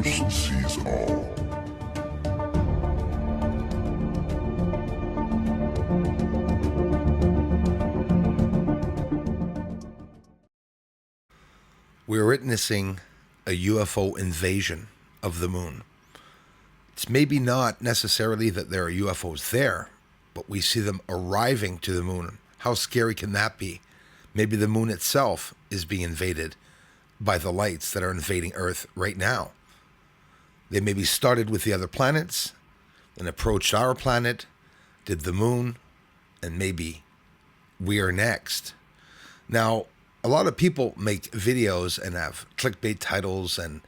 Bruce sees all. We're witnessing a UFO invasion of the moon. It's maybe not necessarily that there are UFOs there, but we see them arriving to the moon. How scary can that be? Maybe the moon itself is being invaded by the lights that are invading Earth right now. They maybe started with the other planets and approached our planet, did the moon, and maybe we are next. Now, a lot of people make videos and have clickbait titles, and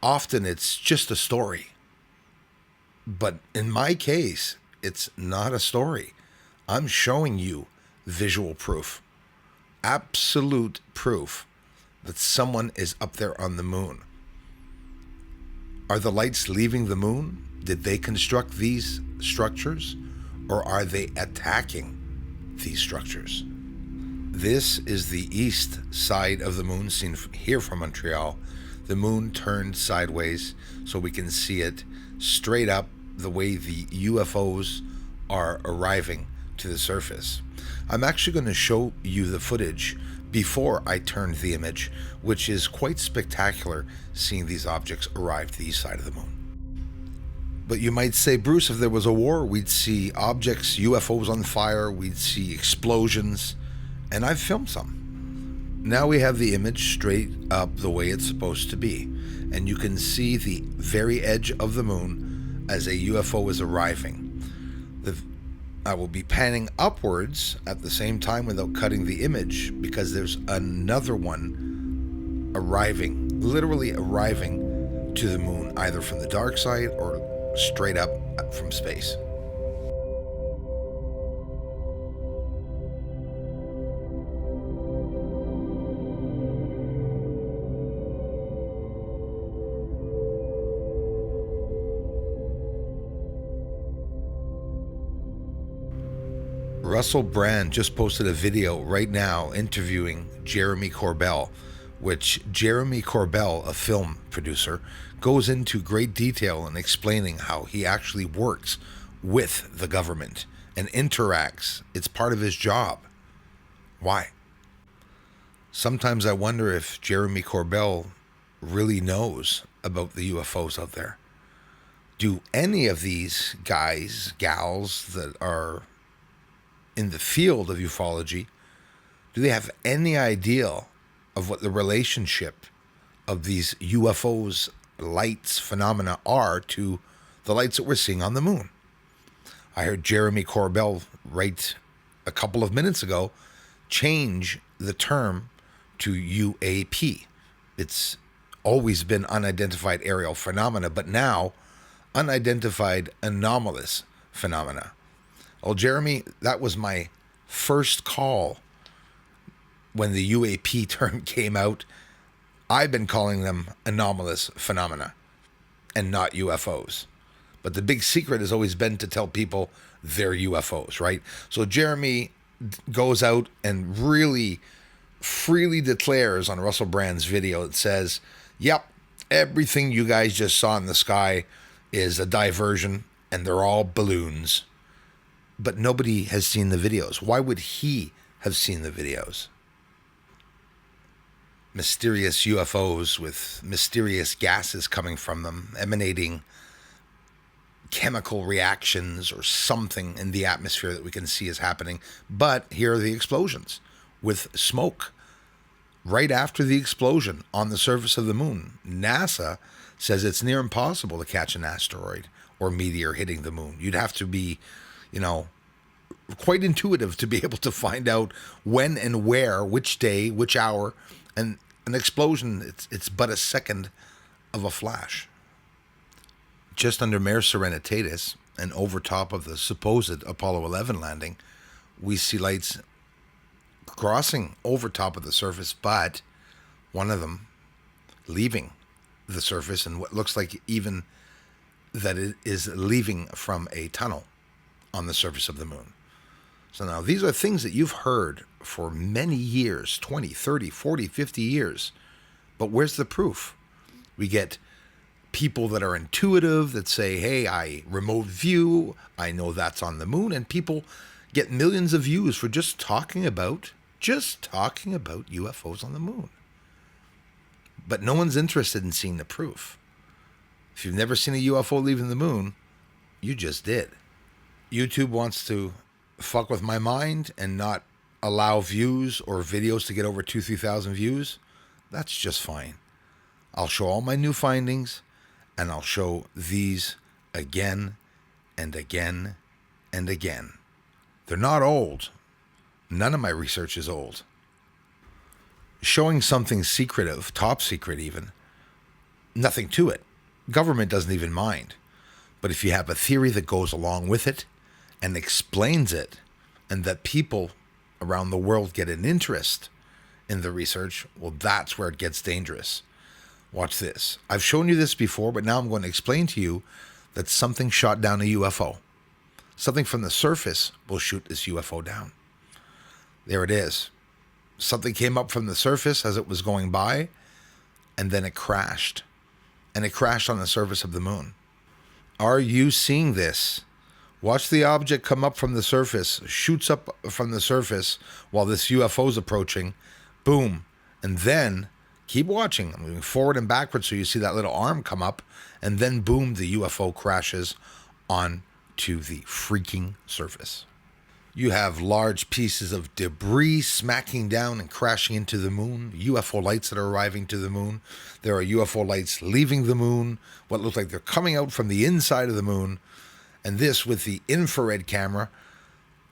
often it's just a story. But in my case, it's not a story. I'm showing you visual proof, absolute proof that someone is up there on the moon. Are the lights leaving the moon? Did they construct these structures, or are they attacking these structures? This is the east side of the moon, seen here from Montreal. The moon turned sideways so we can see it straight up the way the UFOs are arriving to the surface. I'm actually going to show you the footage before I turned the image, which is quite spectacular seeing these objects arrive to the east side of the moon. But you might say, Bruce, if there was a war, we'd see objects, UFOs on fire, we'd see explosions. And I've filmed some. Now we have the image straight up the way it's supposed to be. And you can see the very edge of the moon as a UFO is arriving. I will be panning upwards at the same time without cutting the image, because there's another one arriving, literally arriving to the moon, either from the dark side or straight up from space. Russell Brand just posted a video right now interviewing Jeremy Corbell, which Jeremy Corbell, a film producer, goes into great detail in explaining how he actually works with the government and interacts. It's part of his job. Why? Sometimes I wonder if Jeremy Corbell really knows about the UFOs out there. Do any of these guys, gals that are in the field of ufology, do they have any idea of what the relationship of these UFOs, lights, phenomena are to the lights that we're seeing on the moon? I heard Jeremy Corbell right a couple of minutes ago change the term to UAP. It's always been unidentified aerial phenomena, but now unidentified anomalous phenomena. Well, Jeremy, that was my first call when the UAP term came out. I've been calling them anomalous phenomena and not UFOs. But the big secret has always been to tell people they're UFOs, right? So Jeremy goes out and really freely declares on Russell Brand's video, it says, yep, everything you guys just saw in the sky is a diversion and they're all balloons. But nobody has seen the videos. Why would he have seen the videos? Mysterious UFOs with mysterious gases coming from them, emanating chemical reactions or something in the atmosphere that we can see is happening. But here are the explosions with smoke. Right after the explosion on the surface of the moon, NASA says it's near impossible to catch an asteroid or meteor hitting the moon. You'd have to be, quite intuitive to be able to find out when and where, which day, which hour, and an explosion, it's but a second of a flash. Just under Mare Serenitatis and over top of the supposed Apollo 11 landing, we see lights crossing over top of the surface, but one of them leaving the surface, and what looks like even that it is leaving from a tunnel on the surface of the moon. So now these are things that you've heard for many years, 20, 30, 40, 50 years. But where's the proof? We get people that are intuitive that say, hey, I remote view, I know that's on the moon, and people get millions of views for just talking about UFOs on the moon. But no one's interested in seeing the proof. If you've never seen a UFO leaving the moon, you just did. YouTube wants to fuck with my mind and not allow views or videos to get over 2,000-3,000 views. That's just fine. I'll show all my new findings, and I'll show these again and again and again. They're not old. None of my research is old. Showing something secretive, top secret even, nothing to it. Government doesn't even mind. But if you have a theory that goes along with it and explains it, and that people around the world get an interest in the research, well, that's where it gets dangerous. Watch this. I've shown you this before, but now I'm going to explain to you that something shot down a UFO. Something from the surface will shoot this UFO down. There it is. Something came up from the surface as it was going by, and then it crashed. And it crashed on the surface of the moon. Are you seeing this? Watch the object come up from the surface, shoots up from the surface while this UFO is approaching. Boom. And then, keep watching. I'm moving forward and backwards so you see that little arm come up. And then, boom, the UFO crashes onto the freaking surface. You have large pieces of debris smacking down and crashing into the moon. UFO lights that are arriving to the moon. There are UFO lights leaving the moon. What looks like they're coming out from the inside of the moon. And this with the infrared camera.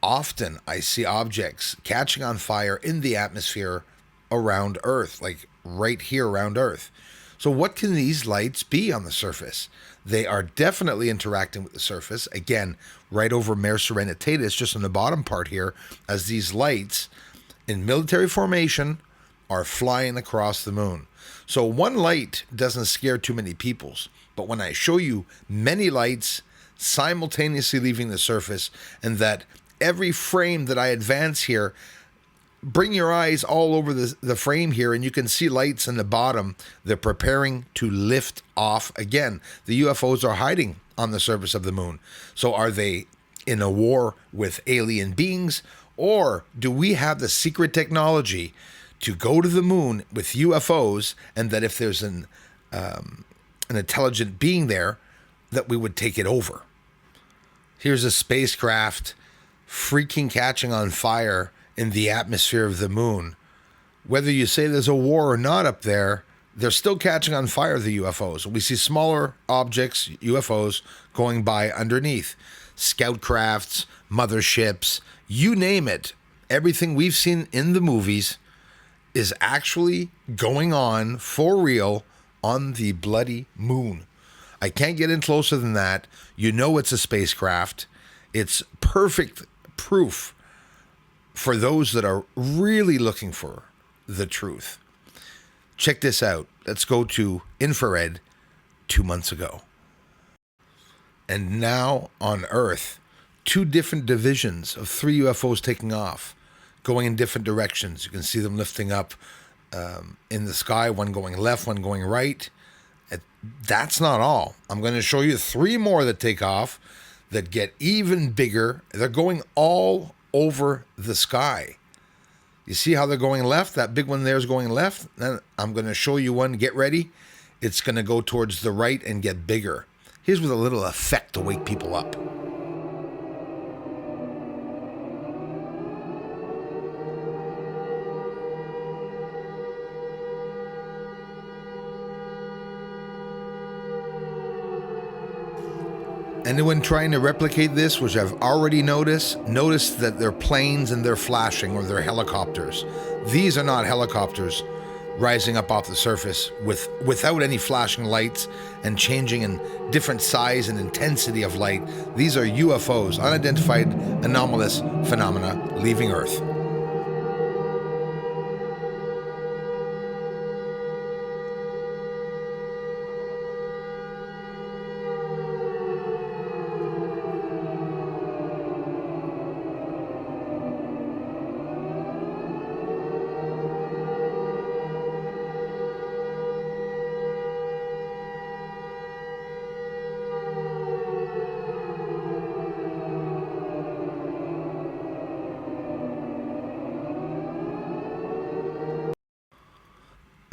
Often I see objects catching on fire in the atmosphere around Earth, like right here around Earth. So what can these lights be on the surface? They are definitely interacting with the surface. Again, right over Mare Serenitatis, just on the bottom part here, as these lights in military formation are flying across the moon. So one light doesn't scare too many people. But when I show you many lights simultaneously leaving the surface, and that every frame that I advance here, bring your eyes all over the frame here, and you can see lights in the bottom. They're preparing to lift off again. The UFOs are hiding on the surface of the moon. So are they in a war with alien beings, or do we have the secret technology to go to the moon with UFOs, and that if there's an intelligent being there, that we would take it over? Here's a spacecraft freaking catching on fire in the atmosphere of the moon. Whether you say there's a war or not up there, they're still catching on fire, the UFOs. We see smaller objects, UFOs, going by underneath. Scout crafts, motherships, you name it. Everything we've seen in the movies is actually going on for real on the bloody moon. I can't get in closer than that. You know it's a spacecraft. It's perfect proof for those that are really looking for the truth. Check this out. Let's go to infrared 2 months ago. And now on Earth, 2 different divisions of 3 UFOs taking off, going in different directions. You can see them lifting up in the sky, one going left, one going right. That's not all. I'm going to show you 3 more that take off that get even bigger. They're going all over the sky. You see how they're going left? That big one there is going left. Then I'm going to show you one. Get ready. It's going to go towards the right and get bigger. Here's with a little effect to wake people up. Anyone trying to replicate this, which I've already noticed that they're planes and they're flashing, or they're helicopters. These are not helicopters rising up off the surface without any flashing lights and changing in different size and intensity of light. These are UFOs, unidentified anomalous phenomena leaving Earth.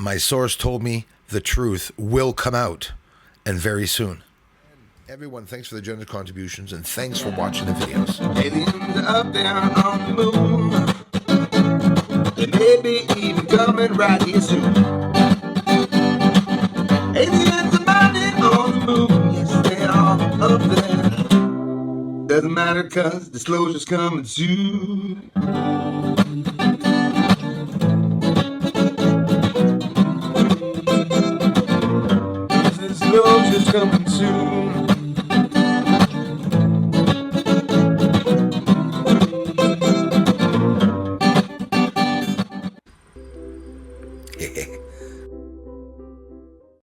My source told me the truth will come out, and very soon. Everyone, thanks for the generous contributions, and thanks for watching the videos. Aliens are up there on the moon. They may be even coming right here soon. Aliens are landing on the moon. Yes, they are up there. Doesn't matter, cause disclosure's coming soon. Disclosure's coming soon.